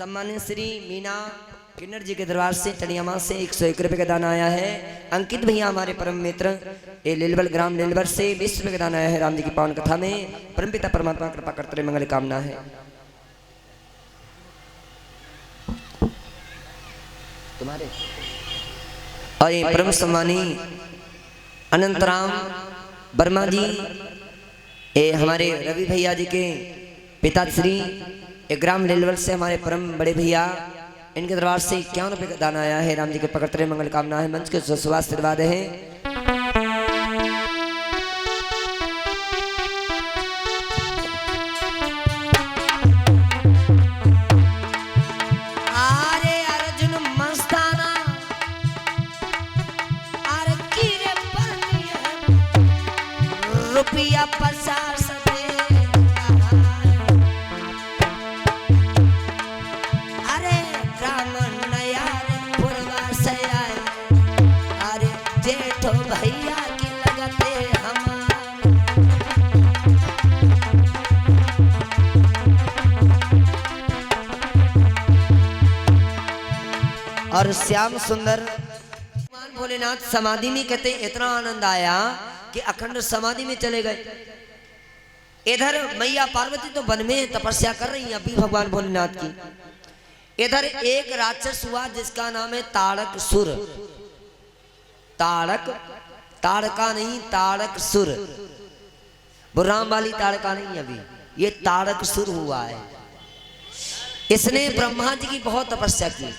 सम्मानित श्री मीना किन्नर जी के दरबार से टनियामा से 101 रुपये का दान आया है। अंकित भैया हमारे परम मित्र ये लेलवल ग्राम लेलवर से 20 रुपये का दान आया है। राम जी की पावन कथा में परमपिता परमात्मा कृपा करते रहे, मंगल कामना है। तुम्हारे और ये परम सम्मानी अनंतराम वर्मा जी ये हमारे रवि भैया जी के पिताश्री ग्राम लेलवल से हमारे परम बड़े भैया इनके दरबार से 51 रुपये का दान आया है। राम जी के पकड़ते रहे, मंगल कामना है। मंच के सुआशीर्वाद है। आरे अर्जुन मस्ताना आरे कीरे बनिया रुपया 50 और श्याम सुंदर भगवान भोलेनाथ समाधि में कहते इतना आनंद आया कि अखंड समाधि में चले गए। इधर मैया पार्वती तो वन में तपस्या कर रही हैं अभी भगवान भोलेनाथ की। इधर एक राक्षस हुआ जिसका नाम है ताड़क सुर। ताड़का नहीं, ताड़क सुर। बुर्राम वाली ताड़का नहीं, अभी ये ताड़क सुर हुआ है। इसने ब्रह्मा जी की बहुत तपस्या की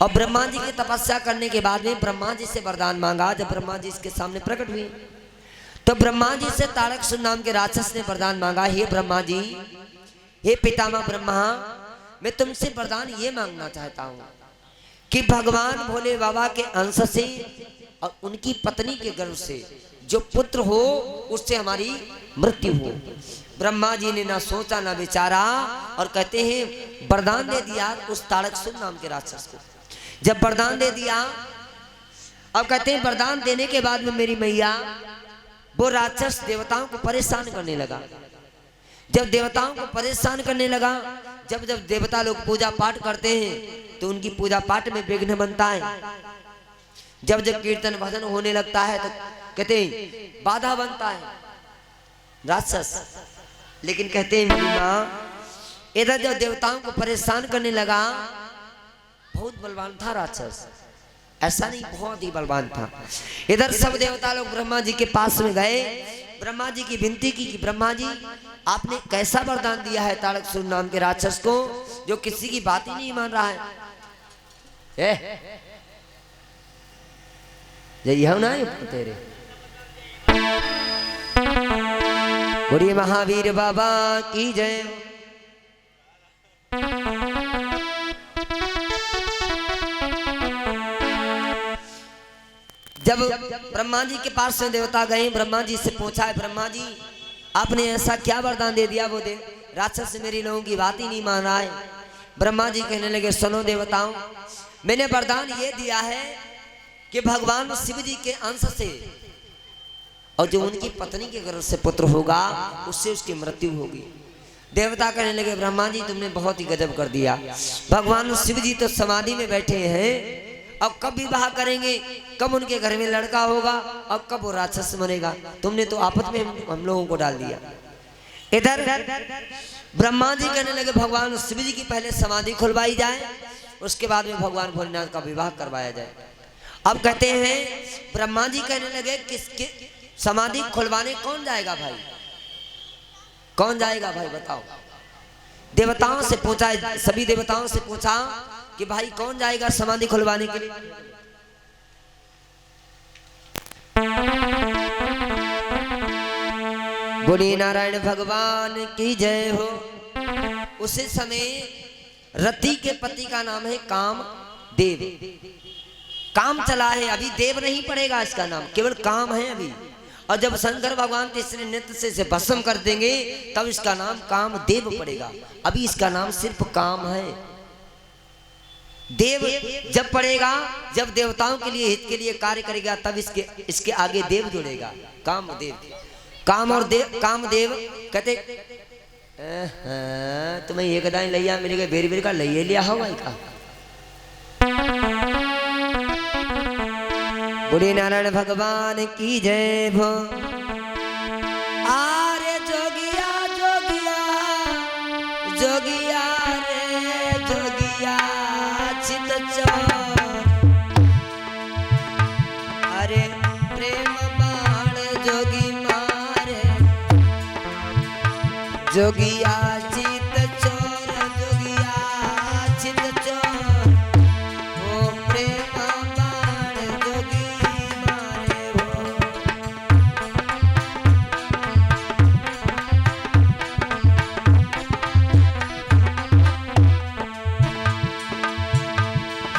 और ब्रह्मा जी की तपस्या करने के बाद में ब्रह्मा जी से वरदान मांगा। जब ब्रह्मा जी इसके सामने प्रकट हुए तो ब्रह्मा जी से ताड़कसुर नाम के राक्षस ने वरदान मांगा, हे ब्रह्मा जी, हे पितामह ब्रह्मा, मैं तुमसे वरदान ये मांगना चाहता हूँ कि भगवान भोले बाबा के अंश से और उनकी पत्नी के गर्भ से जो पुत्र हो उससे हमारी मृत्यु हो। ब्रह्मा जी ने ना सोचा ना विचारा और कहते हैं वरदान दे दिया उस ताड़कसुर नाम के राक्षस को। जब वरदान दे दिया, अब कहते हैं वरदान देने के बाद में मेरी मैया वो राक्षस देवताओं को परेशान करने लगा। जब देवताओं को परेशान करने लगा, जब जब देवता लोग पूजा पाठ करते हैं तो उनकी पूजा पाठ में विघ्न बनता है। जब जब कीर्तन भजन होने लगता है तो कहते हैं बाधा बनता है राक्षस। लेकिन कहते हैं मेरी माँ, इधर जब देवताओं को परेशान करने लगा, बहुत बलवान था राक्षस, ऐसा नहीं बहुत ही बलवान था। इधर सब देवता लोग ब्रह्मा जी के पास में गए, ब्रह्मा जी की विनती की कि ब्रह्मा जी आपने कैसा वरदान दिया है ताड़कसुर नाम के राक्षस को जो किसी की बात ही नहीं मान रहा है। यही ना तेरे बोलिए महावीर बाबा की जय। जब ब्रह्मा जी के पास से देवता गए, ब्रह्मा जी से पूछा है ब्रह्मा जी आपने ऐसा क्या वरदान दे दिया वो राक्षस मेरी लोगों की बात ही नहीं मान रहा है। ब्रह्मा जी कहने लगे सुनो देवताओं, मैंने वरदान ये दिया है कि भगवान शिव जी के अंश से और जो उनकी पत्नी के गर्भ से पुत्र होगा उससे उसकी मृत्यु होगी। देवता कहने लगे ब्रह्मा जी तुमने बहुत ही गजब कर दिया। भगवान शिव जी तो समाधि में बैठे हैं, अब कब विवाह करेंगे, कब उनके घर में लड़का होगा, अब कब वो राक्षस मरेगा, तुमने तो आपस में हम लोगों को डाल दिया। इधर ब्रह्मा जी कहने लगे भगवान शिव जी की पहले समाधि खुलवाई जाए, उसके बाद में भगवान भोलेनाथ का विवाह करवाया जाए। अब कहते हैं ब्रह्मा जी कहने लगे किसके समाधि खुलवाने कौन जाएगा भाई, कौन जाएगा भाई बताओ। देवताओं से पूछा, सभी देवताओं से पूछा कि भाई कौन जाएगा समाधि खुलवाने के लिए। बोलिए नारायण भगवान की जय हो। उसी समय रति के पति का नाम है काम देव। काम चला है, अभी देव नहीं पड़ेगा इसका नाम, केवल काम है अभी। और जब शंकर भगवान तीसरे नेत्र से भस्म कर देंगे तब इसका नाम काम देव पड़ेगा। अभी इसका नाम सिर्फ काम है। देव जब पड़ेगा, जब देवताओं के लिए हित के लिए कार्य करेगा तब इसके आगे देव जुड़ेगा। काम देव, काम और देव, काम देव कहते तुम्हें एक दाई लिया मेरे के बेरी बेरी का लइए लिया हो भाई का। बुढ़ी नारायण भगवान की जय भो। आरे जोगिया जोगिया जोगिया रे जोगिया चित चोर। अरे प्रेम बाण जोगी मारे जोगिया चित चोर जोगिया चित चोर। ओ प्रेम बाण जोगी मारे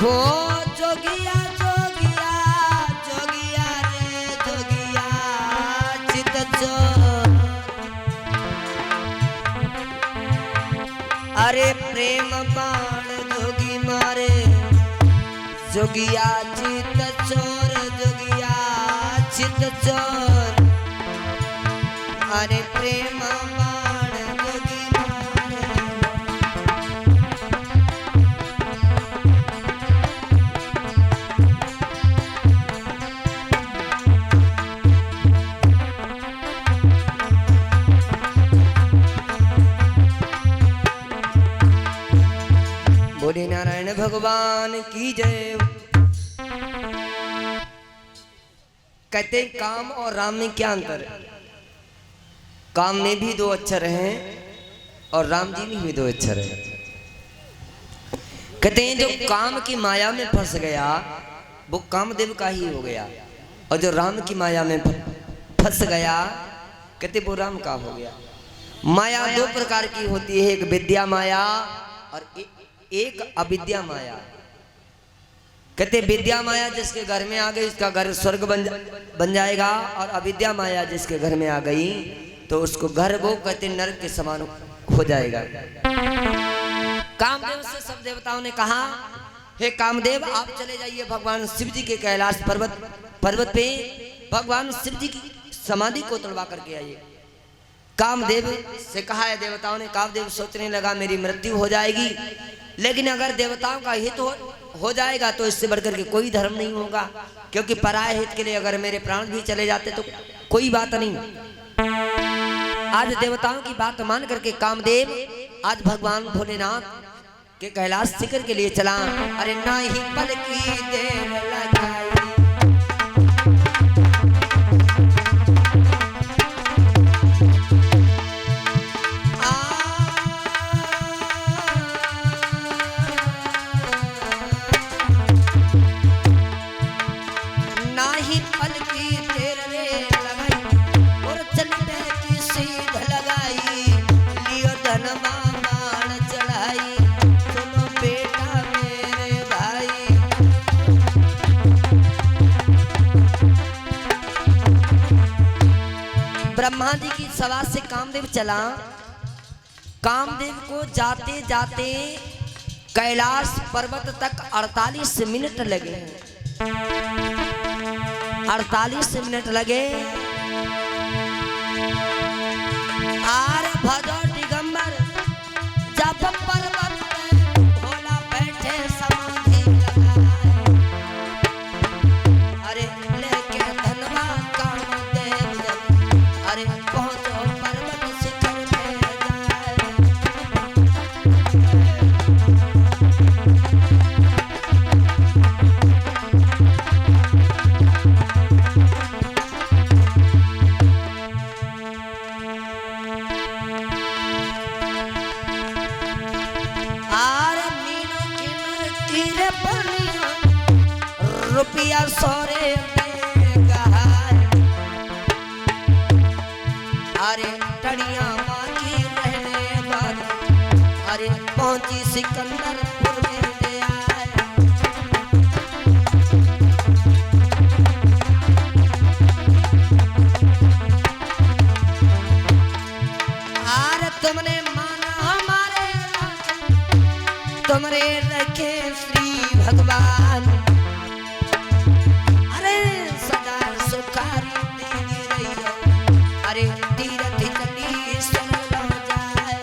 हो जोगिया जोगिया जोगिया रे जोगिया चित चोर। अरे प्रेम बाण जोगी मारे जोगिया चित चोर जोगिया चित चोर। अरे प्रेम बाण जोगी मारे। बोले नारायण भगवान की जय। कहते काम और राम में क्या अंतर है? काम में भी दो अक्षर हैं और राम जी में भी दो अक्षर हैं। कहते हैं जो काम की माया में फंस गया वो कामदेव का ही हो गया, और जो राम की माया में फंस गया कहते वो राम का हो गया। माया दो प्रकार की होती है, एक विद्या माया और एक अविद्या माया। कहते विद्या माया जिसके घर में आ गई उसका घर स्वर्ग बन जाएगा, और अविद्या माया जिसके घर में आ गई तो उसको घर वो कहते नरक के समान हो जाएगा। कामदेव से सब देवताओं ने कहा हे कामदेव आप चले जाइए भगवान शिव जी के कैलाश पर्वत पे भगवान शिव जी की समाधि को तोड़वा करके आइए। कामदेव से कहा है देवताओं ने। कामदेव सोचने लगा मेरी मृत्यु हो जाएगी, लेकिन अगर देवताओं का हित हो जाएगा तो इससे बढ़कर के कोई धर्म नहीं होगा, क्योंकि पराये हित के लिए अगर मेरे प्राण भी चले जाते तो कोई बात नहीं। आज देवताओं की बात मान करके कामदेव आज भगवान भोलेनाथ के कैलाश शिखर के लिए चला। अरे ना ही पल की देर लगाई ब्रह्मा जी की सभा से कामदेव चला। कामदेव को जाते जाते कैलाश पर्वत तक 48 मिनट लगे। 48 मिनट लगे। आर भजो दिगंबर जब पर्वत पे भोला बैठे समाधि लगाए। अरे लेके धनवा कामदेव अरे पहुंचो पर्वत शिखर पे जाए। रुपया सोरे अरे टड़िया मांगी रहने वाली। अरे पहुंची सिकंदरपुर में ले आए। अरे तुमने माना हमारे तुमरे रखे श्री भगवान। अरे तीरथ चली सरल जाए।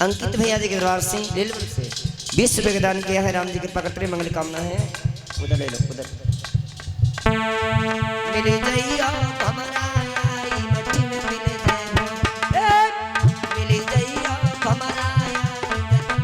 अंकित भैया जी के दरबार से नीलमणि से 20 रुपये का दान किया है। राम जी कृपा करते रहे, मंगल कामना है। उधर ले लो, उधर मिल जाइए हमारा